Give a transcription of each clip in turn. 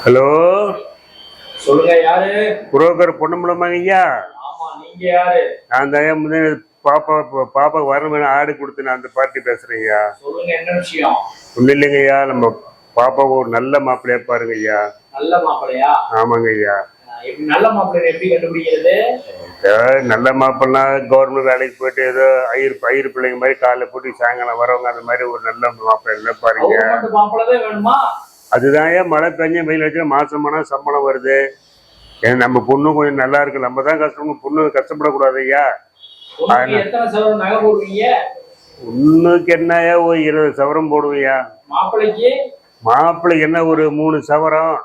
Hello, சொல்லுங்க. யாரு? Broker பொன்னம்பலமாங்க ஐயா? ஆமா, நீங்க யாரு? நான் தான் பாப்பா பாப்பா வரணும் ஆடு கொடுத்து அந்த பார்ட்டி பேசுறேன் ஐயா. சொல்லுங்க, என்ன விஷயம்? ஒன்றும் இல்லைங்க ஐயா, நம்ம பாப்பாவை ஒரு நல்ல மாப்பிள்ளையா பாருங்க ஐயா. நல்ல மாப்பிள்ளையா? ஆமாங்க ஐயா. எப்படி நல்ல மாப்பிள்ளை எப்படி கண்டுபிடிக்கிறது? நல்ல மாப்பிள்ளா கவர்மெண்ட் வேலைக்கு போயிட்டு ஏதோ ஐயர் பிள்ளைங்க மாதிரி காலைல போட்டு சாயங்காலம் வரவங்க அந்த மாதிரி ஒரு நல்ல மாப்பிள்ளை பாருங்க. மாப்பிள்ளதான் வேணுமா? அதுதான் ஏன் மழை பெஞ்ச வெயில் வச்சு மாசமானா சம்பளம் வருது. ஏன் நம்ம பொண்ணு கொஞ்சம் நல்லா இருக்கு, நம்ம தான் கஷ்டம், பொண்ணு கஷ்டப்படக்கூடாது ஐயா. எத்தனை சவரம் நகை போடுவீங்க? பொண்ணுக்கு என்னையா ஒரு 20 சவரம் போடுவியா? மாப்பிள்ளைக்கு என்ன ஒரு 3 சவரம்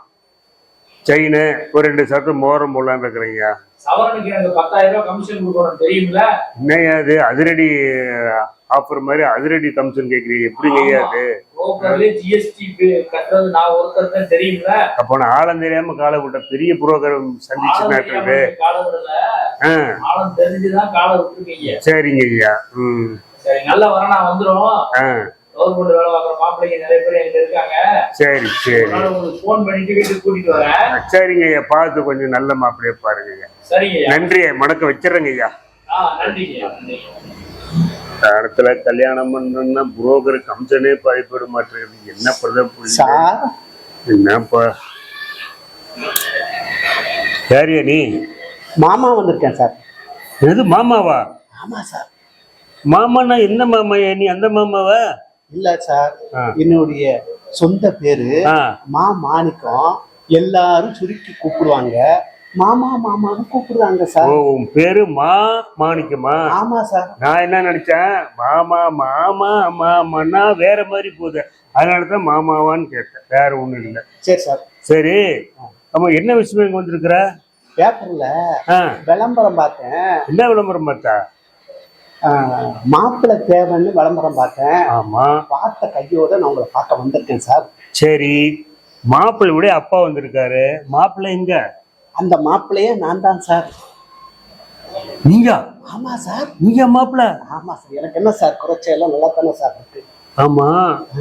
செயின், ஒரு 2 சவரத்து மோரம் போடலான்னு இருக்கிறீங்க. சவரனுக்கு எனக்கு 10,000 ரூபாய் கமிஷன் கொடுக்கணும், தெரியுமில? என்னையா அது அதிரடி ஆஃபர் மாதிரி அதிரடி கமிஷன் கேட்குறீங்க, எப்படிங்க ஐயா அது? ஜிஎஸ்டி கட்டுறது நான் ஒருத்தர் தெரியுமில? அப்போ நான் ஆழம் தெரியாம காலை விட்ட பெரிய புரோக்கர் சந்திச்சு நாட்டுறது. ஆழம் தெரிஞ்சுதான் காலை விட்டுருக்கீங்க. சரிங்க ஐயா. சரி, நல்ல வரனா வந்துடும். கவர்மெண்ட் வேலை பார்க்குற மாப்பிள்ளைங்க நிறைய பேர் என்கிட்ட இருக்காங்க. சரி சரி, உங்களுக்கு ஃபோன் பண்ணிட்டு வீட்டுக்கு கூட்டிட்டு வரேன். சரிங்க ஐயா, பார்த்து கொஞ்சம் நல்ல மாப்பிள்ளைய பாருங்க ஐயா. சரிங்க, நன்றி, மணக்க வச்சிடறேங்க ஐயா. நன்றிங்க. இடத்துல கல்யாணம் பண்ணா புரோக்கர் கமிஷனே பயப்பட மாட்டேங்குது. என்ன பண்ண என்னப்பா? யாரியா நீ? மாமா வந்திருக்கேன் சார். எது மாமாவா? ஆமா சார். மாமானா என்ன மாமாயா நீ? அந்த மாமாவா? இல்ல சார், என்னுடைய சொந்த பேரு மாணிக்கம். எல்லாரும் சுருக்கி கூப்பிடுவாங்க, மாமா மாமான்னு கூப்பிடுறாங்க சார். உன் பேரு மாணிக்கமா? ஆமா சார். நான் என்ன நினைச்சேன், மாமா மாமா மாமான்னா வேற மாதிரி போகுது, அதனாலதான் மாமாவான்னு கேட்டேன், வேற ஒண்ணும் இல்லை. சரி சார். சரி, ஆமா, என்ன விஷயம் இங்க வந்திருக்கிற? பேப்பர்ல விளம்பரம் பார்த்தேன். என்ன விளம்பரம் பார்த்தா? மாப்பிள்ளை தேவைன்னு விளம்பரம் பார்த்தேன். ஆமா, பார்த்த கையோட நான் உங்களை பார்க்க வந்திருக்கேன் சார். சரி, மாப்பிள்ளையுடைய அப்பா வந்திருக்காரு. மாப்பிள்ளை எங்க? அந்த மாப்பிள்ளையே நான் தான் சார். நீங்க? ஆமா சார். நீங்க மாப்பிள்ளை? ஆமா சார். எனக்கு என்ன சார் குறைச்செல்லாம் நல்லா தானே சார் இருக்கு. ஆமா,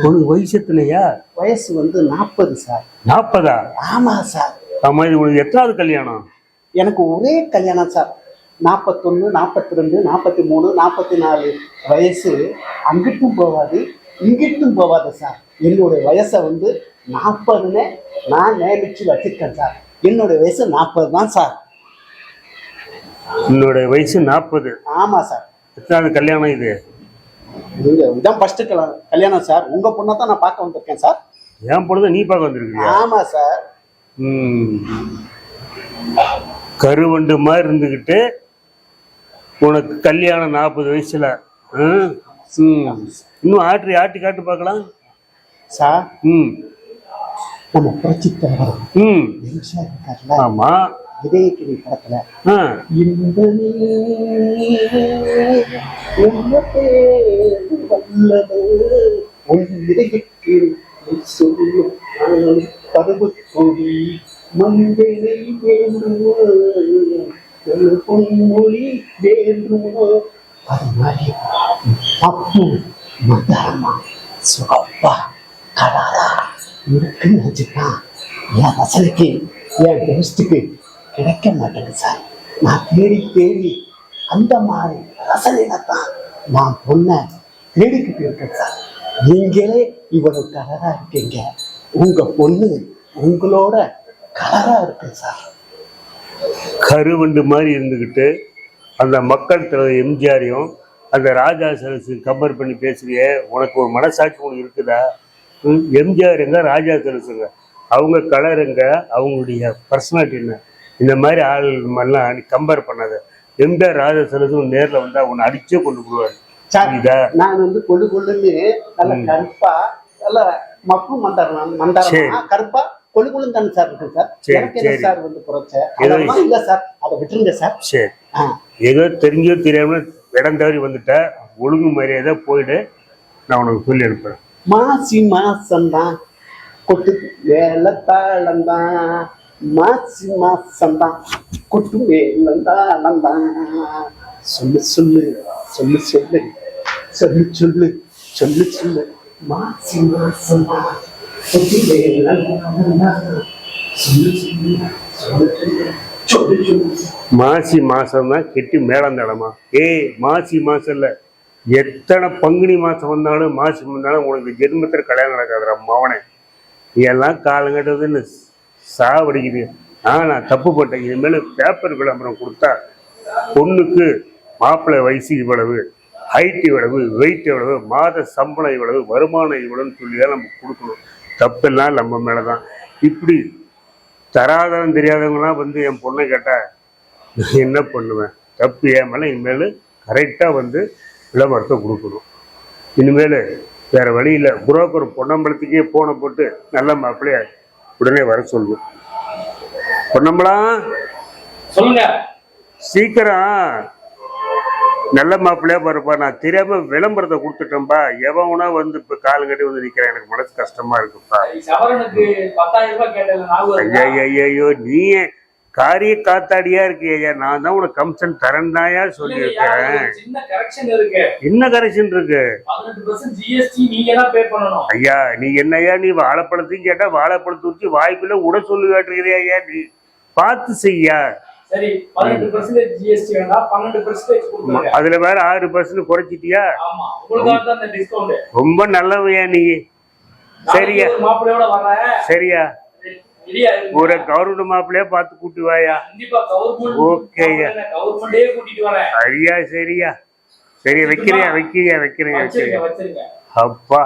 உனக்கு வயசு எத்தனையா? வயசு 40 சார். 40? ஆமா சார். ஆமா, இது உனக்கு எத்தனாவது கல்யாணம்? எனக்கு ஒரே கல்யாணம் சார். 41, 42, 43, 44 வயசு. அங்கிட்டும் போகாது இங்கிட்டும் போகாது சார். என்னுடைய வயசை 40ன்னு நான் நியமிச்சு வச்சிருக்கேன் சார். என்னுடைய வயசு 40 தான் சார். என்னுடைய வயசு 40? ஆமா சார். எத்தனாவது கல்யாணம் இது? இதான் ஃபர்ஸ்ட் கல்யாணம் சார். உங்க பொண்ணை தான் நான் பார்க்க வந்திருக்கேன் சார். என் பொண்ணு நீ பார்க்க வந்திருக்கியா? ஆமா சார். கருவண்டு மாதிரி இருந்துகிட்டு உனக்கு கல்யாணம் 40 வயசுல. இன்னும் ஆட்டி காட்டு பார்க்கலாம் சார். நம்ம புரட்சி தலைவர். ஆமா, இதயக்கிளி படத்துல பருவக்கொடி மஞ்சளை வேண்டுமோ பொன்மொழி வேண்டுமோ, அது மாதிரி அப்பு மதாரமா சுகப்பா கலாரா இருக்குன்னு வச்சுக்கா. என் ரசனைக்கு என் டேஸ்ட்டுக்கு கிடைக்க மாட்டேங்குது சார். நான் தேடி அந்த மாதிரி ரசனையில தான் நான் பொண்ணை தேடிக்கிட்டு இருக்கேன் சார். நீங்களே இவ்வளவு கலரா இருக்கீங்க, உங்க பொண்ணு உங்களோட கலரா இருக்கு சார். கருவண்டு மாதிரி இருந்துகிட்டு அந்த மக்கள் தலைவர் எம்ஜிஆரையும் அந்த ராஜா சரசு கம்பேர் பண்ணி பேசுறியே, உனக்கு ஒரு மனசாட்சி ஒன்று இருக்குதா? எம்ஜிஆர் எங்க, ராஜா சரசுங்க, அவங்க கலருங்க, அவங்களுடைய பர்சனாலிட்டி என்ன? இந்த மாதிரி ஆள் மாதிரிலாம் கம்பேர் பண்ணாத. எம்ஜிஆர் ராஜா சரசும் நேரில் வந்தா உன்னை அடிச்சே கொண்டு போடுவாரு. நான் கொள்ளுன்னு நல்ல கருப்பா நல்ல மப்பு மந்தாரமா கருப்பா கொழுகுலும் தானே சார் இருக்கு சார். எனக்கு என்ன சார் குறைச்ச இல்ல சார், அதை விட்டுருங்க சார். சரி, ஏதோ தெரிஞ்சோ தெரியாம இடம் தவறி வந்துட்ட, ஒழுங்கு மரியாதை போயிடு, நான் உனக்கு சொல்லி அனுப்புறேன். மாசி மாசம்தான் கொட்டு வேலை தாளந்தான், மாசி மாசம்தான் கொட்டு வேலை தாளந்தான். சொல்லு சொல்லு சொல்லு சொல்லு சொல்லு சொல்லு சொல்லு சொல்லு மாசி மாசம்தான் கொட்டு வேலை தாளந்தான், மாசி மாசம் தான் கெட்டி மேளந்தளமா? ஏய், மாசி மாசம் இல்ல, எத்தனை பங்குனி மாசம் வந்தாலும் மாசி வந்தாலும் உனக்கு ஜென்மத்தில் கல்யாணம் நடக்காதுடா மவனே. எல்லாம் காலங்கட்டதுன்னு சாவடிக்குது. நான் தப்பு பண்ணேன். இனிமேல் பேப்பர் விளம்பரம் கொடுத்தா பொண்ணுக்கு மாப்பிள்ளை வயசு இவ்வளவு, ஹைட் இவ்வளவு, வெயிட் எவ்வளவு, மாத சம்பளம் இவ்வளவு, வருமானம் இவ்வளவுன்னு சொல்லி தான் நம்ம கொடுக்கணும். தப்பெல்லாம் நம்ம மேலதான். இப்படி தராதவன் தெரியாதவங்களாம் வந்து என் பொண்ணை கேட்டா என்ன பண்ணுவேன்? தப்பு என் மேலே. இனிமேல் கரெக்டாக வந்து விளம்பரத்தை கொடுக்கணும். இனிமேல் வேற வழி இல்லை. புரோக்கர் பொன்னம்பலத்துக்கே போனை போட்டு நல்ல மாப்பிள்ளைய உடனே வர சொல்லுவோம். பொன்னம்பலம் சொல்லுங்க. சீக்கிரம் நல்ல மாப்பிள்ளையா பாருப்பா. நான் தெரியாம விளம்பரத்தை கொடுத்துட்டேன்பா. எவனா வந்து இப்ப காலு கட்டி வந்து நிக்கிறேன். எனக்கு மனசு கஷ்டமா இருக்குப்பா. சவரனுக்கு 10,000 ரூபாய் கேட்டேன். ஐயோ, நீ காரிய காத்தாடியா இருக்கியா? நான் தான் உனக்கு கமிஷன் தரேன்தாயா சொல்லியிருக்கேன். சின்ன கரெக்ஷன் இருக்கு. என்ன கரெக்ஷன் இருக்கு? 18% ஜிஎஸ்டி நீங்க தான் பே பண்ணணும். ஐயா, நீ என்னையா நீ வாழைப்பழத்தையும் கேட்டா வாழைப்பழத்தை வச்சு வாய்ப்புல உட சொல்லி காட்டுறியா? ஐயா, நீ பார்த்து செய்யா. சரி, 18% ஜிஎஸ்டி வேண்டாம், 12% கொடுங்க. அதுல வேற 6% குறைச்சிட்டியா? ஆமா, உங்களுக்கு தான் அந்த டிஸ்கவுண்ட். ரொம்ப நல்லவையா நீ. சரியா? மாப்பிள்ளையோட வரேன். சரியா? ஒரு கவர்மெண்ட் மாப்பிள்ளையா பார்த்து கூட்டி வாயா. கண்டிப்பா கவர்மெண்ட். ஓகேயா, கவர்மெண்டே கூட்டிட்டு வரேன். சரியா? சரியா? சரி, வைக்கிறேன். அப்பா,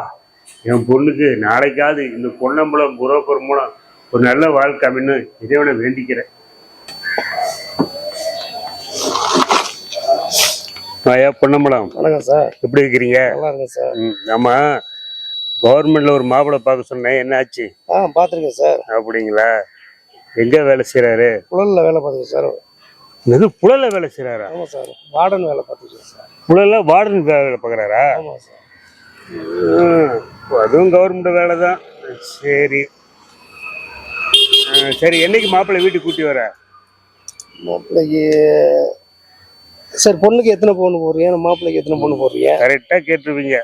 என் பொண்ணுக்கு நாளைக்காவது இந்த பொன்னம்பலம் புரோக்கர் மூலம் ஒரு நல்ல வாழ்க்கை அப்படின்னு இறைவனை வேண்டிக்கிறேன். பொன்னம்பலம், வணக்கம் சார். எப்படி இருக்கிறீங்க? நல்லா இருக்கேன் சார். ஆமா, கவர்மெண்ட்ல ஒரு மாப்பிள்ளை பார்க்க சொன்னேன், என்ன ஆச்சு? பார்த்துருக்கேன் சார். அப்படிங்களா? எங்க வேலை செய்யறாரு? புழல்ல வேலை பார்த்துருக்கேன் சார். இது புழல்ல வேலை செய்யறாரா? ஆமா சார், வார்டன் வேலை பார்த்துருக்கேன் சார். புழல்ல வார்டன் வேலை பார்க்கறாரா? ஆமா சார். அதுவும் கவர்மெண்ட் வேலை தான். சரி சரி, என்னைக்கு மாப்பிள்ளை வீட்டுக்கு கூட்டி வர? மாப்பிள்ளைக்கு சார், பொண்ணுக்கு எத்தனை பவுன் போடுறீங்க? மாப்பிள்ளைக்கு எத்தனை பவுன் போடுறீங்க? கரெக்டா கேட்டுருவீங்க.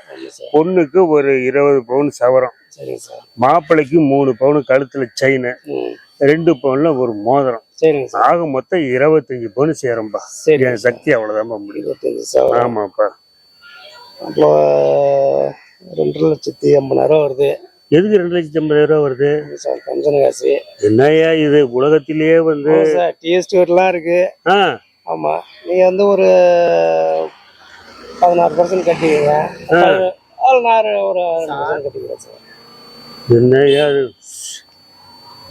பொண்ணுக்கு ஒரு 20 பவுன் சவரம், சரிங்க சார். மாப்பிள்ளைக்கு 3 பவுன் கழுத்துல செயின், 2 பவுன்ல ஒரு மோதிரம், சரிங்க சார். ஆக மொத்தம் 25 பவுன் சேரும்பா. சரி, என் சக்தி அவ்வளவுதான் முடியும். 25 சார். ஆமாப்பா. அப்போ 2,50,000 வருது. எதுக்கு 2,50,000 வருது சார்? கமிஷன் காசு. என்னையா இது? உலகத்திலேயே வந்து டிஎஸ்டி எல்லாம் இருக்கு. ஆமா, நீங்க வந்து ஒரு 16% கட்டிக்கிறீங்க. நான் ஒரு 16% கட்டிக்கிறேன் சார். என்னையா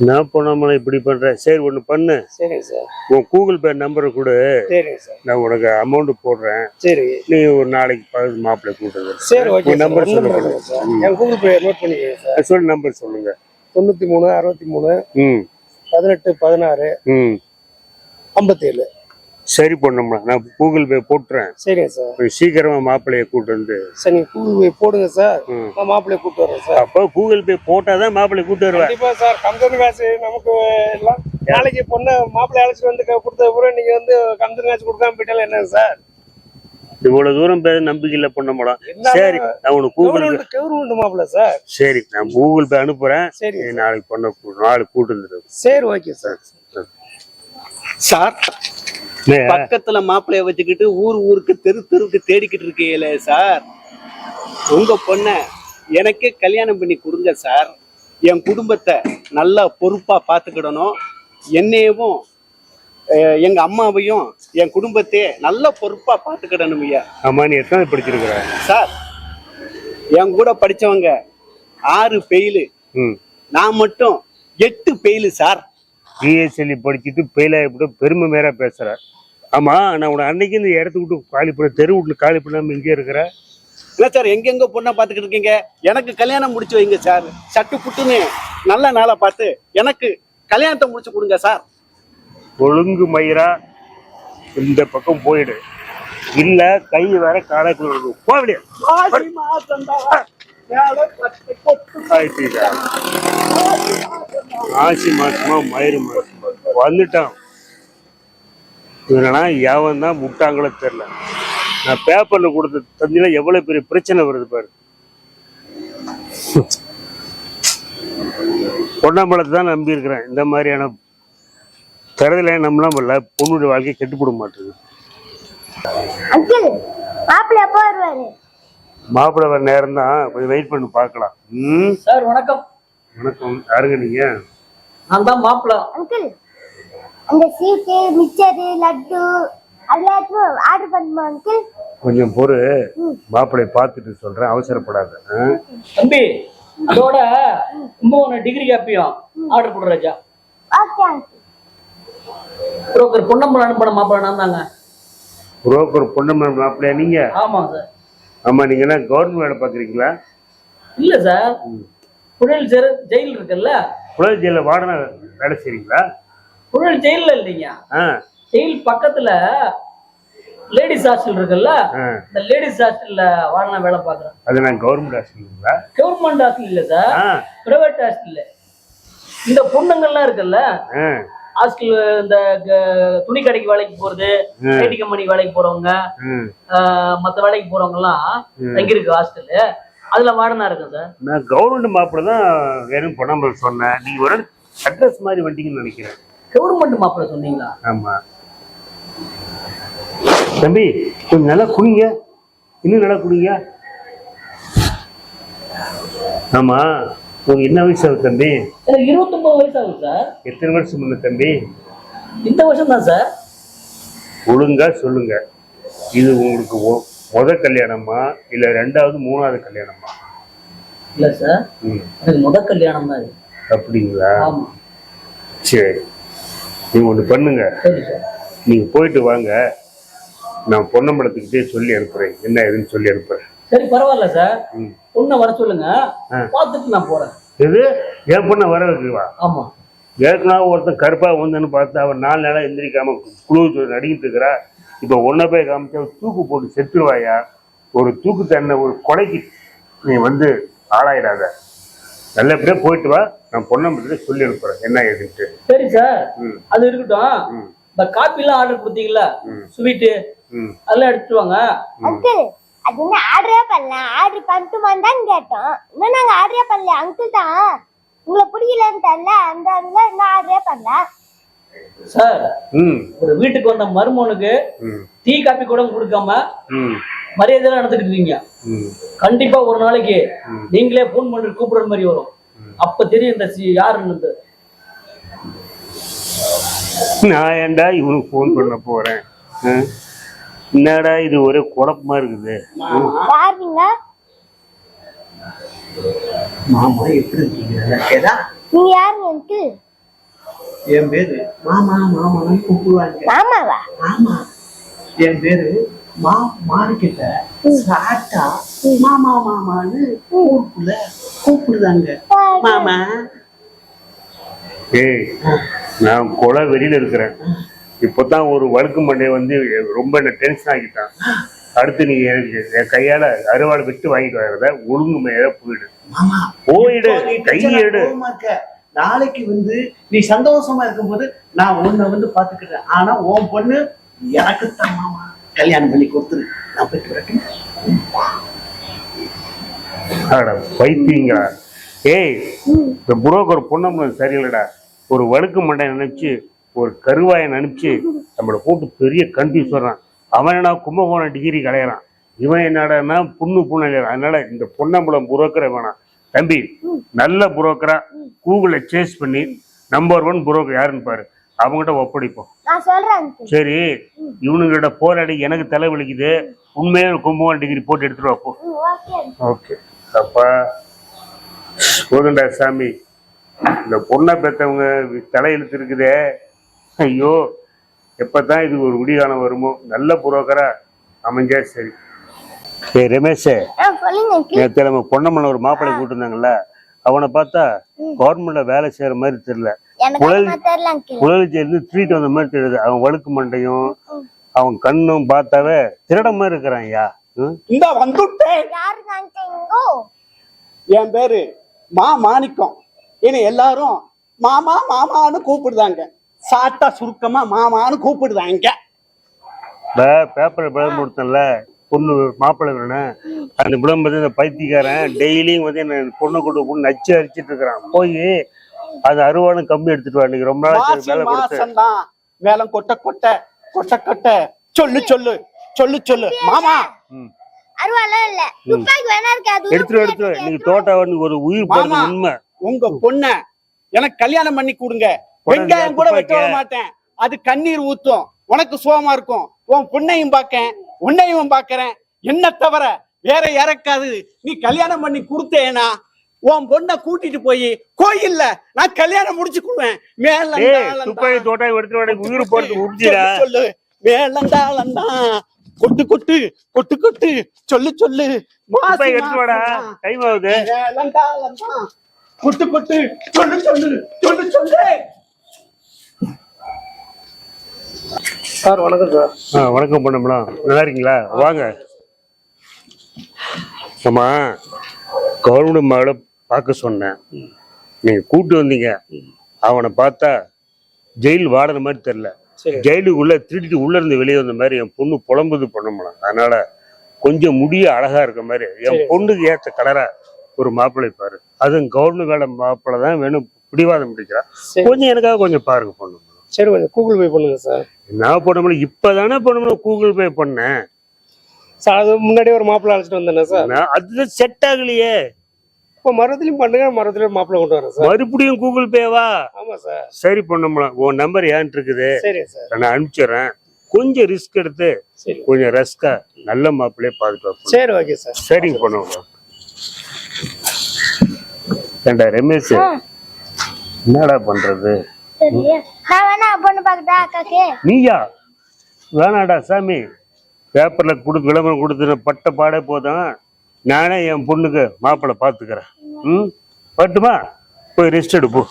நான் போனாமல இப்படி பண்றேன்? சரி, ஒண்ணு பண்ணு. சரிங்க சார். உன் கூகுள் பே நம்பரை கொடு. சரிங்க சார். நான் உனக்கு அமௌண்ட் போடுறேன். சரி, நீ ஒரு நாளைக்கு மாப்பிள்ளை கூட்டுறது. சரி, ஓகே. நம்பர் சொல்லுங்க சார். என் கூகுள் பே நோட் பண்ணிக்கோங்க சார். சொல்லு, நம்பர் சொல்லுங்க. 93 63 18 16 57. சரி பொண்ணும்மா, நான் கூகுள் பே போட்டுறேன். சரிங்க சார். சீக்கிரமா மாப்பிள்ளைய கூட்டு வந்து. சரி, நீங்க கூகுள் பே போடுங்க சார். நான் மாப்பிள்ளைய கூட்டு வரேன் சார். அப்போ கூகுள் பே போட்டாதான் மாப்பிள்ளைய கூட்டு வருவேன். கண்டிப்பா சார். கமிஷன் காசு நமக்கு எல்லாம் நாளைக்கு பொண்ணு மாப்பிள்ளை அழைச்சிட்டு வந்து கொடுத்த பிறகு நீங்க வந்து கமிஷன் காசு கொடுக்காம போயிட்டாலும் என்ன சார்? இவ்வளவு தூரம் பேச நம்பிக்கை இல்ல பொண்ணு. சரி, நான் உனக்கு கவர்மெண்ட் மாப்பிள்ளை சார். சரி, நான் கூகுள் பே அனுப்புறேன். சரி, நாளைக்கு பொண்ணு நாளைக்கு கூட்டு வந்துடு. சரி, ஓகே சார். சார், பக்கத்துல மாப்பிள்ளைய வச்சுக்கிட்டு ஊருக்கு தெருக்கு தேடிக்கிட்டு இருக்கீங்களே சார், உங்க பொண்ண எனக்கே கல்யாணம் பண்ணி கொடுங்க சார். என் குடும்பத்தை நல்லா பொறுப்பா பார்த்துக்கிடணும். என்னையவும் எங்க அம்மாவையும் என் குடும்பத்தையே நல்ல பொறுப்பா பார்த்துக்கிடணும் ஐயா. ஆமா, நீ எத்தனை படிச்சிருக்கிற? சார், என் கூட படிச்சவங்க 6 ஃபெயிலு, நான் மட்டும் 8 ஃபெயிலு சார். பிஎஸ்எல்இ படிச்சுட்டு ஃபெயில் ஆகிவிட்டு பெருமை மேல பேசுற. ஆமா, நான் உன அன்னைக்கு இந்த இடத்த விட்டு காலி பண்ண, தெரு வீட்டுல காலி பண்ணாம இங்கே இருக்கிற. இல்லை சார், எங்கெங்க பொண்ணை பார்த்துக்கிட்டு இருக்கீங்க? எனக்கு கல்யாணம் முடிச்சு வைங்க சார். சட்டு புட்டுன்னு நல்ல நாளை பார்த்து எனக்கு கல்யாணத்தை முடிச்சு கொடுங்க சார். ஒழுங்கு மயிரா இந்த பக்கம் போயிடு, இல்ல கை வேற காலைக்குள்ள போவிடு. ஆசி மாசமா மயிறு மாசமா வந்துட்டான். இதனா எவன் தான் முட்டாங்களோ தெரியல. நான் பேப்பர்ல கொடுத்த தந்தில எவ்வளவு பெரிய பிரச்சனை வருது பாரு. பொன்னம்பலத்தை தான் நம்பி இருக்கிறேன். இந்த மாதிரியான தரதுல நம்மளாம் இல்ல, பொண்ணுடைய வாழ்க்கையை கெட்டு போட மாட்டேங்குது. அங்கிள் மாப்பிள்ளை எப்போ வருவாரு? மாப்பிள்ளை வர நேரம் தான், கொஞ்சம் வெயிட் பண்ணி பார்க்கலாம். சார் வணக்கம். வணக்கம். யாருங்க நீங்க? நான் தான் மாப்பிள்ளை. அங்கிள் அந்த ஸ்வீட்டு மிச்சரு லட்டு அதெல்லாம் ஆர்டர் பண்ணுமா அங்கிள்? கொஞ்சம் பொறு, மாப்பிள்ளையை பார்த்துட்டு சொல்றேன், அவசரப்படாத. தம்பி அதோட இன்னொன்று டிகிரி காப்பியும் ஆர்டர் போடுற ராஜா. Okay uncle. புரோக்கர் பொன்னம்பலம் அனுப்பின மாப்பிள்ளை நான் தாங்க. புரோக்கர் பொன்னம்பலம் மாப்பிள்ளையா நீங்க? ஆமாங்க சார். ஆமா, நீங்க என்ன கவர்மெண்ட் வேலை பாக்குறீங்களா? இல்ல சார், புழல் ஜெயில் இருக்குல்ல, புழல் ஜெயில வாடனை வேலை செய்றீங்களா? புழல் ஜெயில இல்லைங்க, ஜெயில் பக்கத்துல லேடிஸ் ஹாஸ்டல் இருக்குல்ல, இந்த லேடிஸ் ஹாஸ்டல்ல வாடனை வேலை பாக்குறேன். அது நான் கவர்மெண்ட் ஹாஸ்டலுங்களா? கவர்மெண்ட் ஹாஸ்டல் இல்ல சார், பிரைவேட் ஹாஸ்டல். இந்த பொண்ணுங்கள்லாம் இருக்குல்ல ஹாஸ்டல், இந்த துணி கடைக்கு வேலைக்கு போறது, ஐடி கம்பெனி வேலைக்கு போறவங்க, மத்த வேலைக்கு போறவங்க எல்லாம் தங்கி இருக்கு ஹாஸ்டல். அதுல வாடனா இருக்கு சார். நான் கவர்மெண்ட் மாப்பிள்ள தான் வேணும் பொன்னம்பலம் சொன்னேன். நீங்க ஒரு அட்ரஸ் மாதிரி வண்டிங்கன்னு நினைக்கிறேன். கவர்மெண்ட் மாப்பிள்ள சொன்னீங்களா? ஆமா தம்பி, கொஞ்சம் நல்லா குடிங்க, இன்னும் நல்லா குடிங்க. ஆமா, உங்களுக்கு என்ன வயசு ஆகுது தம்பி? எனக்கு 29 வயசு ஆகுது சார். எத்தனை வருஷம் முன்ன தம்பி? இந்த வருஷம் தான் சார். ஒழுங்கா சொல்லுங்க, இது உங்களுக்கு முத கல்யாணமா இல்ல ரெண்டாவது மூணாவது கல்யாணமா? இல்ல சார், எனக்கு முத கல்யாணம் தான். அப்படிங்களா? ஆமா. சரி, நீங்க ஒண்ணு பண்ணுங்க, சரி சார். நீங்க போயிட்டு வாங்க, நான் பொன்னம்பலத்துக்கிட்டே சொல்லி அனுப்புறேன், என்ன ஏதுன்னு சொல்லி அனுப்புறேன். சரி பரவாயில்ல சார், பொண்ணை வர சொல்லுங்க, பார்த்துட்டு நான் போறேன். இது என் பொண்ணை வர வைக்குவா? ஆமா. ஏற்கனவே ஒருத்தன் கருப்பா வந்துன்னு பார்த்து அவன் 4 நாளா எந்திரிக்காம குழு நடிக்கிட்டு இருக்கிறா. இப்ப ஒன்ன போய் காமிச்சா தூக்கு போட்டு செத்துருவாயா? ஒரு தூக்கு தண்ணை ஒரு கொலைக்கு நீ வந்து ஆளாயிடாத. நல்லபடியா போயிட்டு வா, நான் பொன்னம்பலத்துக்கு சொல்லி அனுப்புறேன் என்ன ஏதுன்ட்டு. சரி சார், அது இருக்கட்டும். இந்த காப்பி எல்லாம் ஆர்டர் கொடுத்தீங்களா, ஸ்வீட்டு அதெல்லாம் எடுத்துட்டு வாங்க. அங்கிள் அது என்ன ஆர்டரே பண்ணல, ஆர்டர் பண்ணிட்டுமான்னு தான் கேட்டோம். இன்னும் நாங்க ஆர்டரே பண்ணல அங்கிள் தான். உங்களை பிடிக்கலன்னு தெரியல, அந்த இதுல இன்னும் ஆர்டரே பண்ணல. சார், ஒரு வீட்டுக்கு வந்த மருமகனுக்கு டீ காப்பி கூட கொடுக்காம மரியாதை நடந்துட்டு இருக்கீங்க. கண்டிப்பா ஒரு நாளைக்கு நீங்களே போன் பண்ணி கூப்பிடுற மாதிரி வரும். அப்ப தெரியும் இந்த யாருன்னு. நான் ஏன்டா இவனுக்கு போன் பண்ண போறேன்? என்னடா இது ஒரே குழப்பமா இருக்குது. யாருங்க? மாமா எப்படி இருக்கீங்க? நல்லா இருக்கேடா. நீங்க யாருங்க அங்கிள்? என் பேரு மாமா. மாமான்னு கூப்பிடுவாங்க. மாமாவா? ஆமா, என் பேரு மாறிக்கிட்ட சாட்டா மாமான்னு ஊருக்குள்ள கூப்பிடுதாங்க. மாமா. ஏய், நான் கொலை வெளியில இருக்கிறேன். இப்பதான் ஒரு வழுக்கு மண்டையை வந்து ரொம்ப டென்ஷன் ஆகிட்டான். அடுத்து நீ என் கையால அறுவாடை விட்டு வாங்கிட்டு வரத ஒழுங்கு மேல போயிடு. போயிடு, கையெடு. நாளைக்கு வந்து நீ சந்தோஷமா இருக்கும்போது நான் உன்னை வந்து பாத்துக்கிறேன். ஆனா உன் பொண்ணு எனக்குத்தான் மாமா கல்யாணம் பண்ணி கொடுத்துரு. நான் போயிட்டு வரேன். பைத்தியங்களா? ஏய், இந்த புரோக்கர் பொண்ணு சரியில்லடா. ஒரு வழுக்கு மண்டை நினைச்சு ஒரு கருவாயை நினைச்சு நம்மளை போட்டு பெரிய கன்ஃபியூஸ் வர்றான். அவன் என்ன கும்பகோணம் டிகிரி கலையறான், இவன் என்னடா புண்ணு புண்ணலையா. அதனால இந்த பொன்னம்பலம் புரோக்கரை வேணாம் தம்பி. நல்ல புரோக்கரா கூகுள்ல சேஸ் பண்ணி நம்பர் 1 புரோக்கர் யாருன்னு பாரு, அவங்ககிட்ட ஒப்படைப்போம். சரி, இவனுங்கிட்ட போராடி எனக்கு தலை வலிக்குது. உண்மையான கும்பகோணம் டிகிரி போட்டு எடுத்துட்டு வாப்போ. ஓகே அப்பா, போதுண்டா சாமி. இந்த பொண்ணை பெற்றவங்க தலையெழுத்து இருக்குதே, ஐயோ எப்பதான் இது ஒரு விடிகாலம் வருமோ. நல்ல புரோக்கரா அமைஞ்சா சரி. ஏ ரமேஷ், நேற்று நம்ம பொன்னம்மன் ஒரு மாப்பிள்ளை கூட்டு இருந்தாங்கல்ல, அவனை பார்த்தா கவர்மெண்ட்ல வேலை செய்யற மாதிரி தெரியல. குழலிச்சிருந்து ட்ரீட் வந்த மாதிரி தெரியுது. அவன் வழுக்கு மண்டையும் அவன் கண்ணும் பார்த்தாவே திருட மாதிரி இருக்கிறான். ஐயா இந்த வந்துட்டேன். என் பேரு மாணிக்கம். என்னை எல்லாரும் மாமான்னு கூப்பிடுதாங்க. சாட்டா சுருக்கமா மாமான்னு கூப்பிடுதாங்க. பேப்பர் விளம்பரம் கொடுத்தேன்ல, பொண்ணு மாப்பிள்ளை வேணும். அந்த விளம்பரம் இந்த பைத்தியக்காரன் டெய்லியும் வந்து என்ன பொண்ணு கொண்டு பொண்ணு நச்சு அரிச்சிட்டு இருக்கிறான். போய் அது அருவானும் கம்பி எடுத்துட்டு வா. இன்னைக்கு ரொம்ப நாள் மாசி வேலை கொடுத்து மாசம்தான் வேலம் கொட்ட கொட்ட கொட்ட கொட்ட சொல்லு சொல்லு சொல்லு சொல்லு மாமா. அருவாலாம் இல்ல துப்பாக்கி வேணா இருக்கு அது எடுத்துட்டு நீங்க தோட்டாவன்னு ஒரு உயிர் போறது மாமா. உண்மை. உங்க பொண்ண எனக்கு கல்யாணம் பண்ணி கொடுங்க. வெங்காயம் கூட வெட்ட விட மாட்டேன். அது கண்ணீர் ஊத்தும். உனக்கு சுகமா இருக்கும். உன் பொண்ணையும் பாக்கேன் உன்னையும் பாக்குறேன். என்ன தவிர வேற யாருக்காது நீ கல்யாணம் பண்ணி கொடுத்தேனா உன் பொண்ணை கூட்டிட்டு போய் கோயில்ல நான் கல்யாணம் முடிச்சுக்குவேன். துப்பாக்கி தோட்டாவை எடுத்துட்டு உயிர் போறது உறுதிடா. சொல்லு வேலந்தாளந்தா கொட்டு கொட்டு கொட்டு கொட்டு சொல்லு சொல்லு துப்பாக்கி எடுத்து வாடா. டைம் ஆகுது. வேலந்தாளந்தா கொட்டு கொட்டு சொல்லு சொல்லு சொல்லு சொல்லு. சார் வணக்கம் சார். வணக்கம் பண்ணலாம். நல்லா இருக்கீங்களா? வாங்க. ஆமா, கவர்மெண்ட் மகளை பார்க்க சொன்னேன். நீங்க கூட்டு வந்தீங்க. அவனை பார்த்தா ஜெயில் வாடன மாதிரி தெரியல. ஜெயிலுக்குள்ள திருடிட்டு உள்ள இருந்து வெளியே வந்த மாதிரி என் பொண்ணு புலம்புது பண்ணலாம். அதனால கொஞ்சம் முடிய அழகா இருக்க மாதிரி என் பொண்ணுக்கு ஏற்ற கலரா ஒரு மாப்பிள்ளை பாரு. அதுவும் கவர்மெண்ட் வேலை மாப்பிள்ளை தான் வேணும். பிடிவாதம் பிடிக்கிறா. கொஞ்சம் எனக்காக கொஞ்சம் பாருங்க பொண்ணு. சரி கொஞ்சம் கூகுள் பே பண்ணுங்க சார். நான் பண்ண இப்பதானே பண்ண கூகுள் பே பண்ணேன் சார். அது முன்னாடியே ஒரு மாப்பிள்ளை அழைச்சிட்டு வந்தேன் சார். அதுதான் செட் ஆகலையே. இப்போ மரத்துலயும் பண்ணுங்க, மரத்துலயும் மாப்பிள்ளை கொண்டு வரேன் சார். மறுபடியும் கூகுள் பேவா? ஆமா சார். சரி பண்ணலாம். உன் நம்பர் ஏன்ட்டு இருக்குது. சரி சார். நான் அனுப்பிச்சிடுறேன். கொஞ்சம் ரிஸ்க் எடுத்து கொஞ்சம் ரெஸ்கா நல்ல மாப்பிள்ளையே பாதுகாப்பு. சரி ஓகே சார். சரிங்க பண்ணுவோம். ஏண்டா ரமேஷ், என்னடா பண்றது? நான் வேணா பொண்ணு பாக்கட்டா அக்காக்கு? நீயா? வேணாடா சாமி. பேப்பர்ல கொடுத்து விளம்பரம் கொடுத்து பட்ட பாடே போதும். நானே என் பொண்ணுக்கு மாப்பிள்ளை பாத்துக்கிறேன். பட்டுமா? போய் ரெஸ்ட் எடுப்போம்.